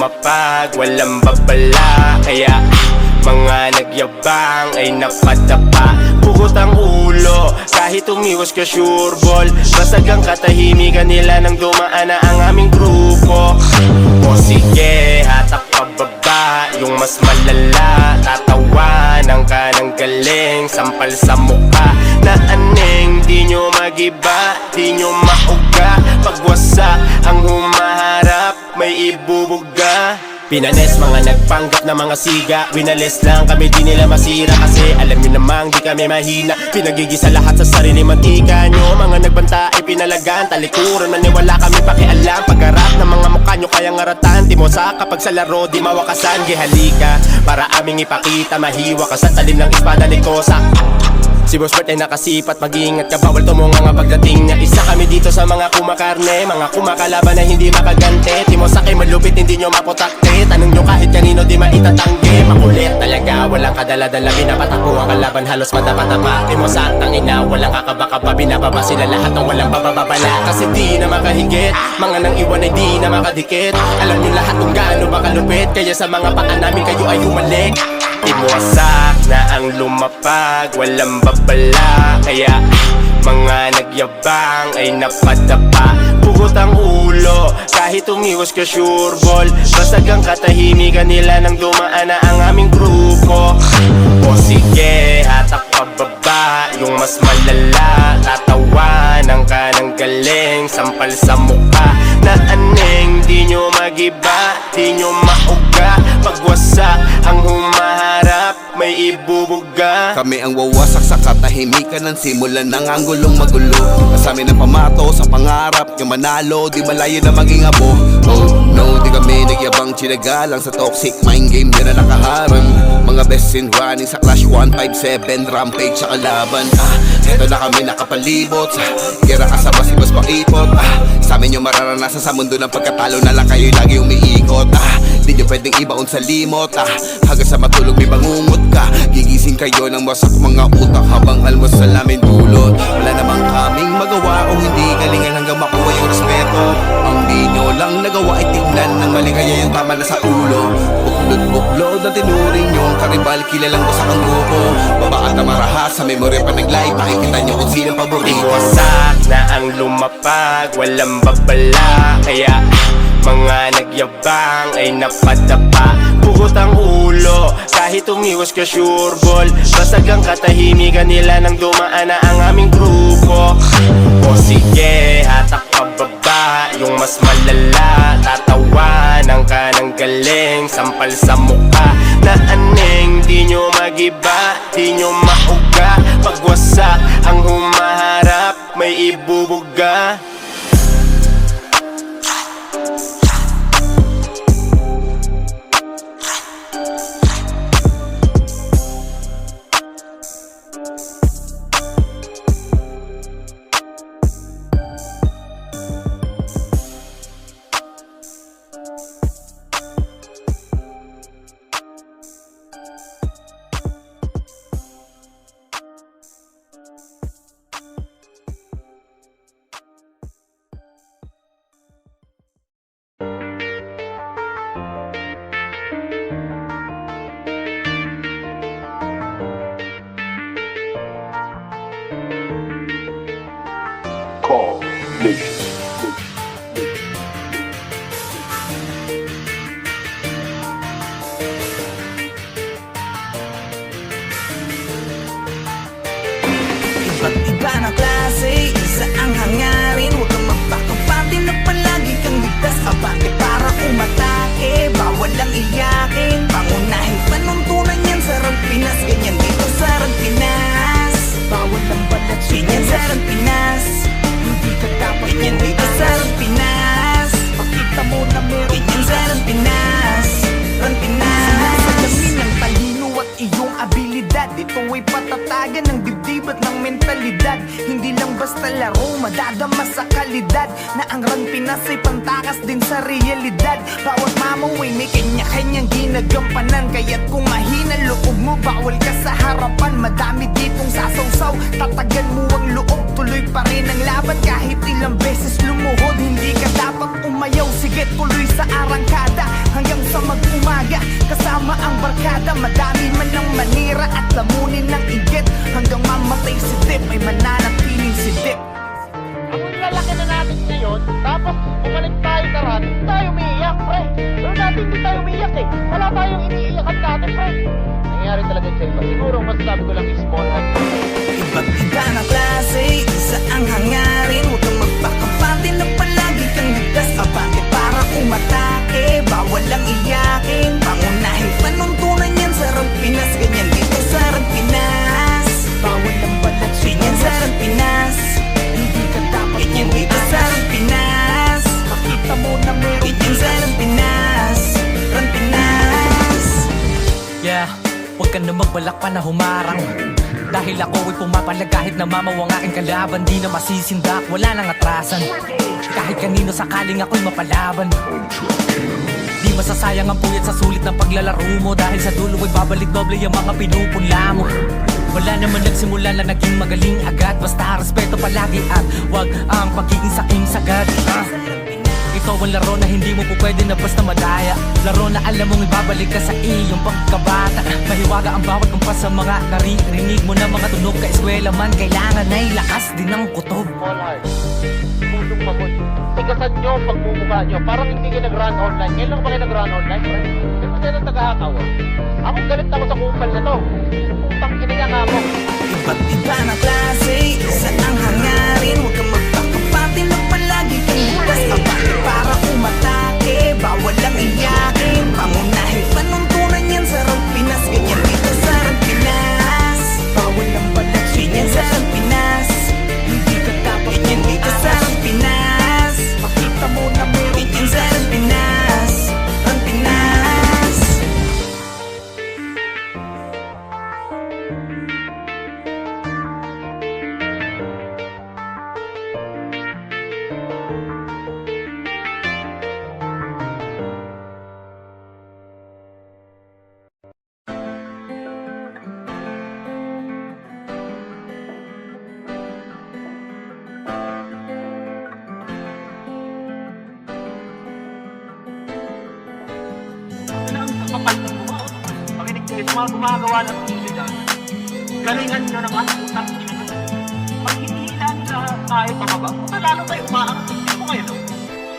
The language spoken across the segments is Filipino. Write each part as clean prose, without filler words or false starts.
lumapag, walang babala. Kaya mga nagyabang ay napadapa. Pugot ang ulo, kahit umiwas ka sure ball. Basag ang katahimikan nila nang dumaan na ang aming grupo. O sige, hatak pababa, yung mas malala. Tatawanan ka ng galing, sampal sa mukha na aneng. Di nyo magiba, di nyo mauga. Pagwasa ang humaharap, may ibubuga. Pinanes mga nagpanggap na mga siga. Winalis lang kami, di nila masira. Kasi alam nyo namang di kami mahina. Pinagigisa lahat sa sarili mantika nyo. Mga nagbanta ay pinalagan, talikuran maniwala kami pakialam. Pagharap ng mga mukha nyo kayang ngaratan. Di mo sa kapag sa laro di mawakasan. Gihalika para aming ipakita. Mahiwa ka sa talim ng espada ni Kosa. Si Boss Bert ay nakasipat, mag-iingat ka, bawal tumunga nga pagdating niya. Isa kami dito sa mga kumakarne, mga kumakalaban na hindi makagante. Timo sa akin malupit, hindi nyo maputakte. Tanong nyo kahit kanino, di maitatanggi. Makulit talaga, walang kadala-dala. Binapatakbo ang kalaban, halos madapa-tapa. Timo sa tangina, walang kakaba-kaba. Binababa sila lahat ng walang bababala. Kasi di na makahigit, mga nang iwan ay di na makadikit. Alam nyo lahat kung gaano ba kalupit. Kaya sa mga paa namin kayo ay humalik. Iwasak na ang lumapag, walang babala. Kaya mga nagyabang ay napadapa. Pugot ang ulo, kahit umiwas ka sure ball. Basag ang katahimikan nila nang dumaan na ang aming grupo. O sige, hatak pababa, yung mas malala. Tatawanan ka ng galing, sampal sa mukha na aneng. Di nyo magiba, di nyo mauga. Pagwasa ang humaharap, may ibubuga. Kami ang wawasak sa katahimikan ng simulan ng anggulong magulo. Kasami ng pamato sa pangarap, yung manalo, di malayo na maging abo. Oh no, di kami nagyabang sinagalang sa toxic mind game na nakaharang. Mga best in running sa Clash 157, rampage sa kalaban. Eto na kami nakapalibot sa gera kasama si Boss Paipot. Sa amin yung mararanasan sa mundo ng pagkatalo na lang kayo lagi umiikot. Di nyo pwedeng ibaon sa limot. Hanggang sa matulog may bangungot ka. Gigising kayo ng wasak mga utak habang almusal namin dulot. Wala namang kaming magawa kung hindi galingan hanggang makuha yung respeto. Ang di nyo lang nagawa ay tignan ng mali kaya yung tama na sa ulo. Buklod-buklod na tinuring yung karibal, kilalang wasak ang grupo. Baba at marahas sa memorya pa nag-live, makikita nyo kung sino paborito. Iwasak na ang lumapag, walang babala. Kaya mga nagyabang ay napadapa. Pugot ang ulo, kahit umiwas ka sure ball. Basag ang katahimikan nila nang dumaan na ang aming grupo. O sige, hatak pababa, yung mas malala. Tatawanan ka ng galing, sampal sa mukha na aneng. Di nyo magiba, di nyo mauga. Pagwasa ang humaharap, may ibubuga. Call Nation. Iba't iba na klase, isa ang hangarin. Huwag kang magpakapati na palagi kang ligtas. Abante para umatake, bawal lang iyakin. Pangunahing panuntunan yan sa Rang Pinas. Ganyan dito sa Rang Pinas. Bawal lang balat, ganyan sa Rang Pinas. Hindi ka dapat ganyan dito sa Rang Pinas. Pakita mo na meron ganyan sa Rang Pinas. Rang Pinas. Sinasalamin ng talino at iyong abilidad. Ito ay patatagan ng dibdib at ng mentalidad. Hindi lang basta laro, madadama sa kalidad. Na ang Rang Pinas ay pantakas din sa realidad. Bawat mamaw ay may kanya-kanyang ginagampanan. Kaya't kung mahina loob mo, bawal ka sa harapan. Madami ditong sasawsaw, tatagan mo ang loob. Tuloy pa rin ang laban kahit ilang beses lumuhod. Hindi ka dapat umayaw, sige tuloy sa arangkada. Hanggang barkada, madami man ang manira at lamunin ng inggit. Hanggang mamatay si Dip ay mananatiling si Dip. Kung lalaki na natin ngayon, tapos bumalik tayo sa rat, tayo umiiyak, pre. Pero dati hindi tayo umiiyak eh. Wala tayong iniiyakan dati, pre. Nangyayari talaga sa iba. Siguro masasabi ko lang is small hand. Iba't iba na klase, isa ang hangarin. Huwag kang magpakapati na palagi kang ligtas. Abante para umatake, bawal ang iyakin. Pangunahin panuntunan yan sa Rampinas. Ganyan dito sa Rampinas. Bawal ang balat, ganyan sa Rampinas. Hindi ka dapat ganyan dito sa Rampinas. Makita mo na meron ganyan sa Rampinas. Rampinas. Yeah, huwag ka na magbalak pa na humarang. Dahil ako ay pumapalag kahit namamaw ang aking kalaban. Di na masisindak, wala nang atrasan. Kahit kanino sakaling ako'y mapalaban. Di masasayang ang puyat sa sulit ng paglalaro mo. Dahil sa dulo ay babalik doble yung mga pinupunla mo. Wala naman nagsimula na naging magaling agad. Basta respeto palagi at wag ang pagiging saking sagad. Ito ang laro na hindi mo po pwede na basta madaya. Laro na alam mong ibabalik ka sa iyong pagkabata. Mahiwaga ang bawat kumpas sa mga naririnig mo na mga tunog ka eskwela man. Kailangan ay lakas din ng kutob. Small heart. Pusong mamon. Tigasan nyo ang pagmumukha nyo. Parang hindi kayo nag-run online. Ngayon lang ba kayo nag-run online, pre? Hindi mo tayo ng taga-hakaw. Ako galit ako sa kupal na to. Putang kinaya nga mo. Iba't iba na klase, isa ang hangarin. Huwag kang magpakapati na palagi kang ligtas. Abante para umatake, bawal ang iyakin. Pangunahin panuntunan yan sa Rampinas. Ganyan dito sa Rampinas. Bawal ang balat, ganyan sa Rampinas. Hindi ka dapat ganyan dito sa Rampinas. Makita mo na meron ganyan sa Rampinas. Rampinas. Makinig kayo sa mga gumagawa ng video dyan. Galingan nyo naman, utang ina. Pag hinihila nila tayo pababa, lalo tayo umaangat. Hindi mo kayo, no?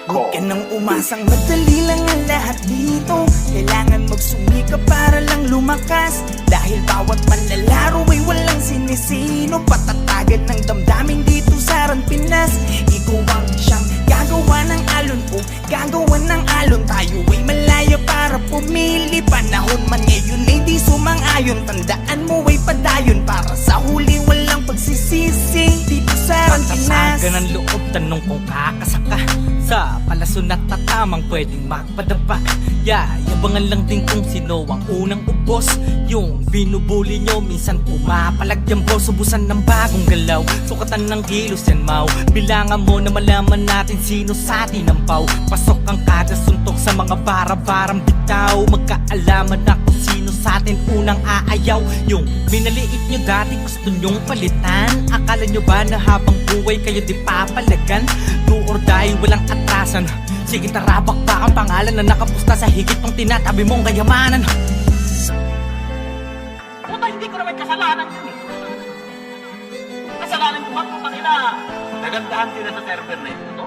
Huwag ka nang umasang madali lang ang lahat dito. Kailangan magsumika para lang lumakas. Dahil bawat manlalaro ay walang sinisino. Patatagan ng damdamin dito sa Rampinas. Ikaw ang siyang gagawa ng alon o gagawa ng alon. Tayo ay malaya para pumili. Panahon man ngayon ay di sumang-ayon. Tandaan mo ay padayon para sa huli walang pagsisisi. Dito sa Rampinas. Patasaga ng loob, tanong kung kakasaka sa palason at tatamang pwedeng magpadapa. Yabangan lang din kung sino ang unang ubos. Yung binubuli nyo, minsan pumapalag yung boss. Ubusan ng bagong galaw, sukatan ng kilos yan mau. Bilangan mo na malaman natin sino sa atin ang pau. Pasok ang kada suntok sa mga bara-barang bitaw. Magkaalaman na kung sino sa atin unang aayaw. Yung minaliit nyo dati gusto nyong palitan. Akala nyo ba na habang buhay kayo di papalagan? Do or die, walang atrasan. Sige tarabak pa ang pangalan na nakapusta sa higit ng tinatabi mong kayamanan. Puta, hindi ko naman kasalanan yun eh. Kasalanan ko ba, putang ina? Nagandahan sila sa server na ito, no?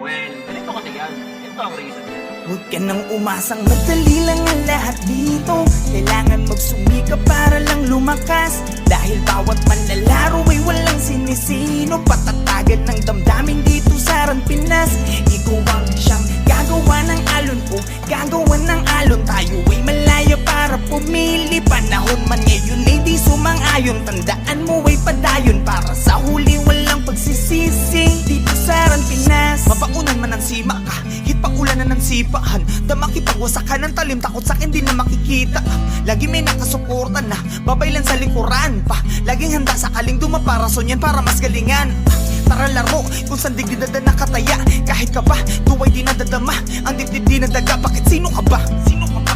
Well, ganito kasi yan. Ito ang reason yan. Huwag ka nang umasang madali lang ang lahat dito. Kailangan magsumika para lang lumakas. Dahil bawat manlalaro ay walang sinisino. Patatagan ng damdamin dito sa Rampinas. Ikaw ang siyang gagawa ng alon o gagawa ng alon. Tayo ay malaya para pumili. Panahon man ngayon ay di sumang-ayon. Tandaan mo ay padayon para sa huli walang pagsisisi. Dito sa Rampinas. Mapaunan man ang sima ka, hit pa ulanan ng sipahan. Damaki pagwasakan ng talim, takot sa'kin di na makikita. Lagi may nakasuporta na, babaylan sa likuran pa. Laging handa sa kaling dumaparason yan para mas galingan. Tara laro, kung saan digdidada nakataya. Kahit ka ba, tuway di nadadama. Ang dibdib di nadaga, bakit sino ka ba? Sino ka ba?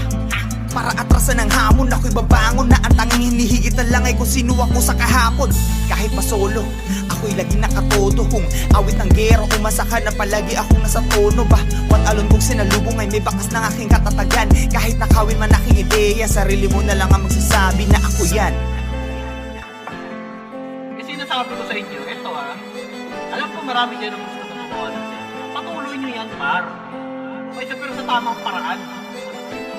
Para atrasan ng hamon, ako'y babangon na ang tanging hinihigit na lang ay kung sino ako sa kahapon. Kahit pa solo, ako'y lagi nakatodo. Kung awit ng gero, umasakan na palagi akong nasa tono ba. What alon kung sinalubong ay may bakas ng aking katatagan. Kahit nakawin man aking ideya, sarili mo na lang ang magsasabi na ako yan. Kasi sinasabi ko sa inyo, ito alam ko marami dyan ang gusto na gumawa ng sexy. Patuloy nyo yan, par. Pero sa tamang paraan.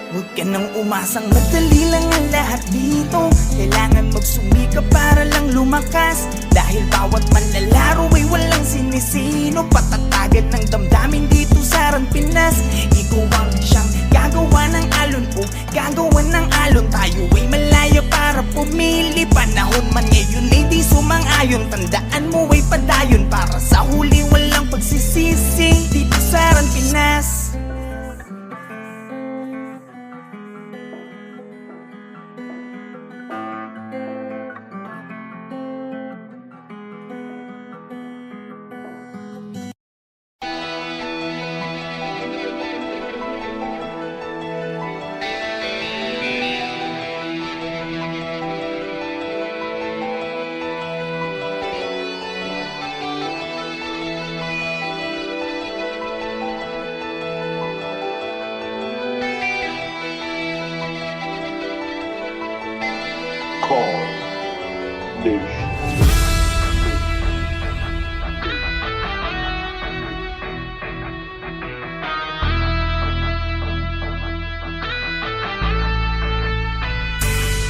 Huwag ka nang umasang madali lang ang lahat dito. Kailangan magsumika para lang lumakas. Dahil bawat manlalaro ay walang sinisino. Patatagan ng damdamin dito sa Ran Pinas. Ikaw ang siyang gagawa ng alon o gagawa ng alon. Tayo ay malaya para pumili. Panahon man ngayon ay di sumang-ayon. Tandaan mo ay padayon para sa huli walang pagsisisi. Dito sa Ran Pinas.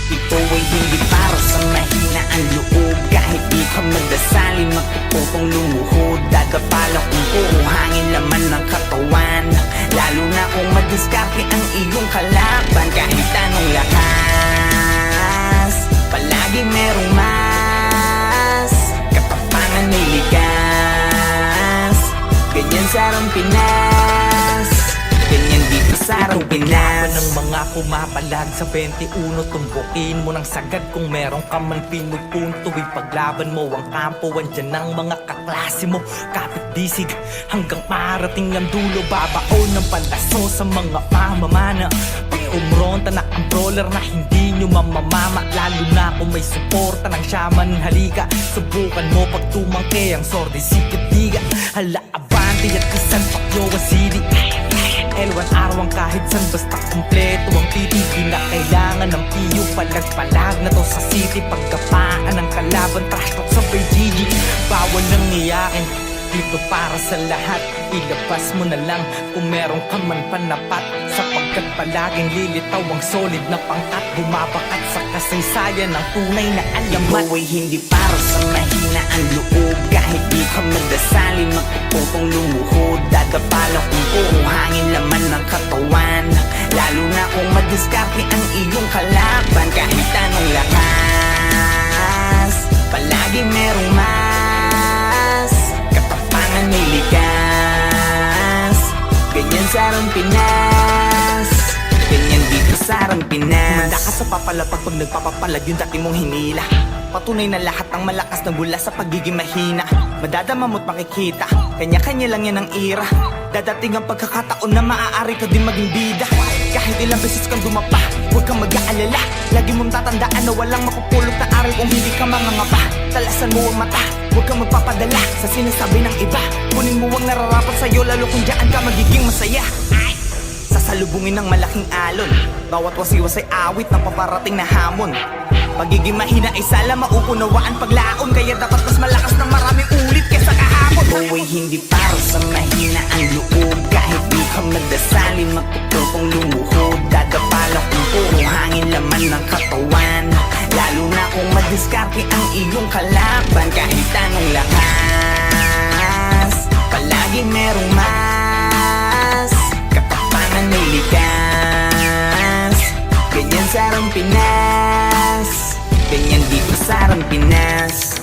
Ito ay hindi para sa mahina ang loob. Kahit di ka magdasalin, magpupupong lumuhod. Dadapalang kung puro hangin laman ng katawan. Lalo na kung madiskarte ang iyong kalaban. Kahit anong lakas, palagi merong mas. Katapangan may likas. Ganyan sa Ran Pinas. Ganyan dito sa Ran Pinas. Ng mga pumapalag sa 21, tumbukin mo ng sagad kung meron ka man pinupunto. Ipaglaban mo ang kampo, andyan ng mga kaklase mo. Kapit disig hanggang marating ang dulo. Babaon ng palaso sa mga pamamana. Umronta na ang brawler na hindi nyo mamamama. Lalo na kung may suporta ng shaman. Halika, subukan mo pag tumangke ang sordi sikat-diga. Hala, abante at isan pakyo ang sili. Elwan arwang kahit san basta kumpleto ang titigil na kailangan ng piyo. Palag-palag na to sa city. Pagkapaan ng kalaban, trash talk sa PGG. Bawal nang iyakin dito para sa lahat. Ilabas mo na lang kung meron ka man panapat. Sapagkat palaging lilitaw ang solid na pangkat. Bumabakat sa kasaysayan ng tunay na alamat. Ito ay hindi para sa mahina ang loob. Kahit di ka magdasalin, magpupupong lumuhod. Dadapalang kung puro hangin laman ng katawan. Lalo na kung madiskarte ang iyong kalaban. Kahit anong lakas, palagi merong mas. Katapangan may likas. Ganyan sa Ran Pinas. Ganyan dito sa Ran Pinas. Manda ka sa papalapag pag nagpapapalag yung dati mong hinila. Patunay na lahat ng malakas na mula sa pagiging mahina. Madadama mo't makikita, kanya-kanya lang yan ang ira. Dadating ang pagkakataon na maaari ka din maging bida. Kahit ilang beses kang dumapa, huwag kang mag-aalala. Lagi mong tatandaan na walang makupulot na aral kung hindi ka mangangapa. Talasan mo ang mata, huwag kang magpapadala sa sinasabi ng iba. Kunin mo ang nararapat sa'yo, lalo kung dyan ka magiging masaya. Sasalubungin ng malaking alon, bawat wasiwas ay awit ng paparating na hamon. Pagiging mahina ay sala mauunawaan paglaon. Kaya dapat mas malakas ng maraming ulit kesa kahapon. Ito ay hindi para sa mahina ang loob. Kahit di ka magdasalin, magpupupong lumuhod. Dadapalang kung puro hangin laman ng katawan. Lalo na kung madiskarte ang iyong kalaban. Kahit anong lakas, palagi merong mas. Katapangan may likas. Ganyan sa Ran Pinas. Ganyan dito sa Ran Pinas.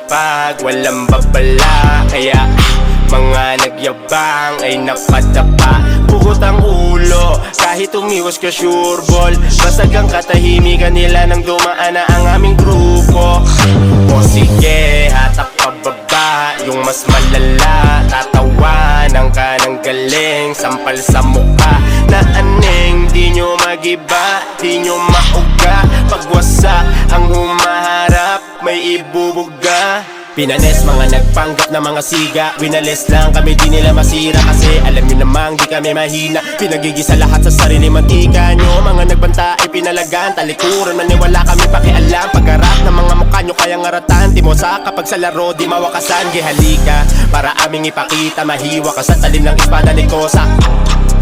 lumapag, walang babala. Kaya mga nagyabang ay napadapa. Pugot ang ulo, kahit umiwas ka sure ball. Basag ang katahimikan nila nang dumaan na ang aming grupo. O sige, hatak pababa, yung mas malala. Tatawanan ka ng galing, sampal sa mukha na aneng. Di nyo magiba, di nyo mauga. Pagwasa ang humaharap, may ibubuga. Pinanes mga nagpanggap na mga siga. Winalis lang kami, di nila masira. Kasi alam nyo namang di kami mahina. Pinagigisa lahat sa sarili mantika nyo. Mga nagbanta ay pinalagan, talikuran maniwala kami pakialam. Pagharap ng mga mukha nyo kayang ngaratan. Di mo sa kapag sa laro di mawakasan. Gihalika para aming ipakita. Mahiwa ka sa talim ng espada ni Kosa.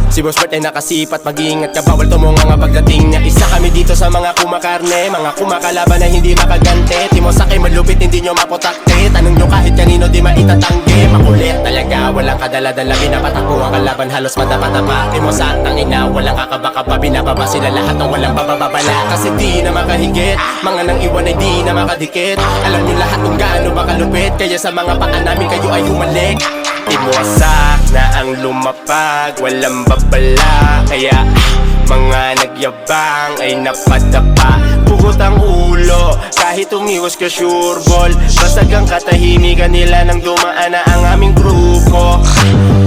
Si Boss Bert ay nakasipat, mag-iingat ka, bawal tumunga nga pagdating niya. Isa kami dito sa mga kumakarne, mga kumakalaban na hindi makagante. Timo sa akin malupit, hindi nyo maputakte. Tanong nyo kahit kanino di maitatanggi. Makulit talaga, walang kadala-dala. Binapatakbo ang kalaban, halos madapa-dapa. Timo sa tangina, walang kakaba-kaba. Binababa sila lahat ng walang bababala. Kasi di na makahigit, mga nang iwan ay di na makadikit. Alam nyo lahat kung gaano ba kalupit. Kaya sa mga paa namin kayo ay humalik. Iwasak na ang lumapag, walang babala. Kaya mga nagyabang ay napadapa. Pugot ang ulo, kahit umiwas ka sure ball. Basag ang katahimikan nila nang dumaan na ang aming grupo.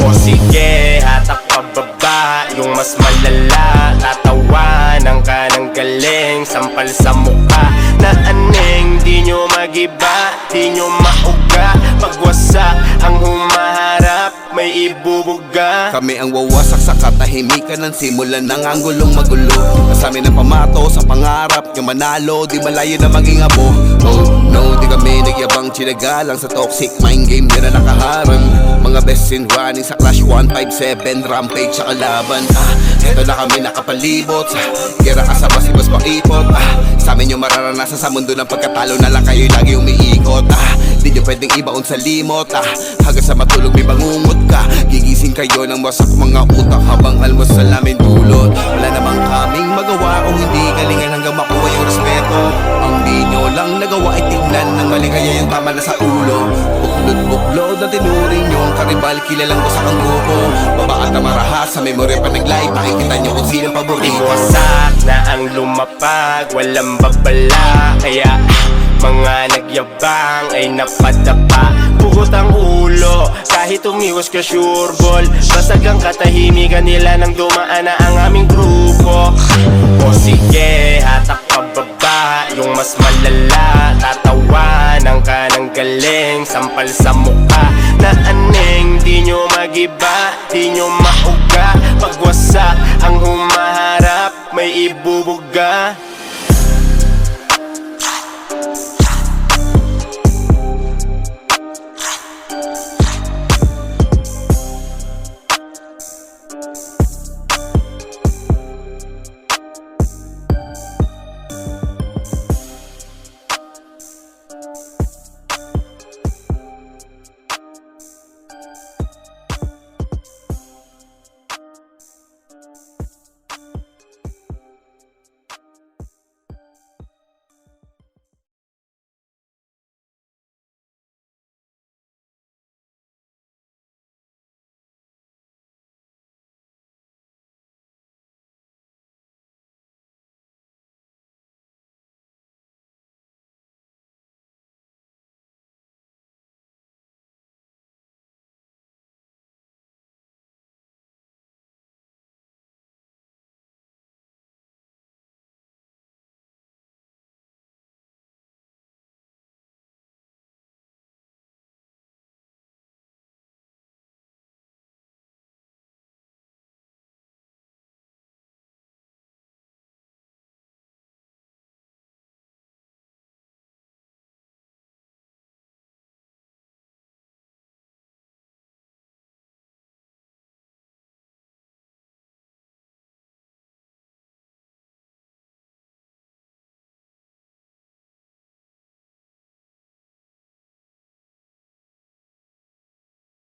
O sige, hatak pababa, yung mas malala. Tatawanan ka ng galing, sampal sa mukha na aneng. Di nyo magiba, di nyo mauga. Pagwasa ang humaharap, may ibubuga. Kami ang wawasak sa katahimikan ng simulan ng anggulong magulo. Kasami ng pamato sa pangarap, yung manalo, di malayo na maging abo. Oh no, di kami nagyabang, chinaga lang sa toxic mind game na nakaharang. Mga best in running sa Clash 157, rampage sa kalaban. Eto na kami nakapalibot sa gera kasama si Boss Paipot. Sa amin yung mararanasan sa mundo ng pagkatalo na lang kayo lagi umiikot. Di nyo pwedeng ibaon sa limot. Hanggang sa matulog may bangungot ka. Gigising kayo ng wasak mga utak habang almusal namin dulot. Wala namang kaming magawa kung hindi galingan hanggang makuha yung respeto. Ang di nyo lang nagawa ay tignan ng mali kaya yung tama na sa ulo. Buklod-buklod na tinuring yung karibal, kilalang wasak ang grupo. Babaat na marahas sa memorya pa nag-live. Makikita nyo kung sino paborito. Iwasak na ang lumapag, walang babala. Kaya mga nagyabang ay napadapa. Pugot ang ulo, kahit umiwas ka sure ball. Basag ang katahimikan nila nang dumaan na ang aming grupo. O sige, hatak pababa, yung mas malala. Tatawanan ka ng galing, sampal sa mukha na aneng. Di nyo magiba, di nyo mauga.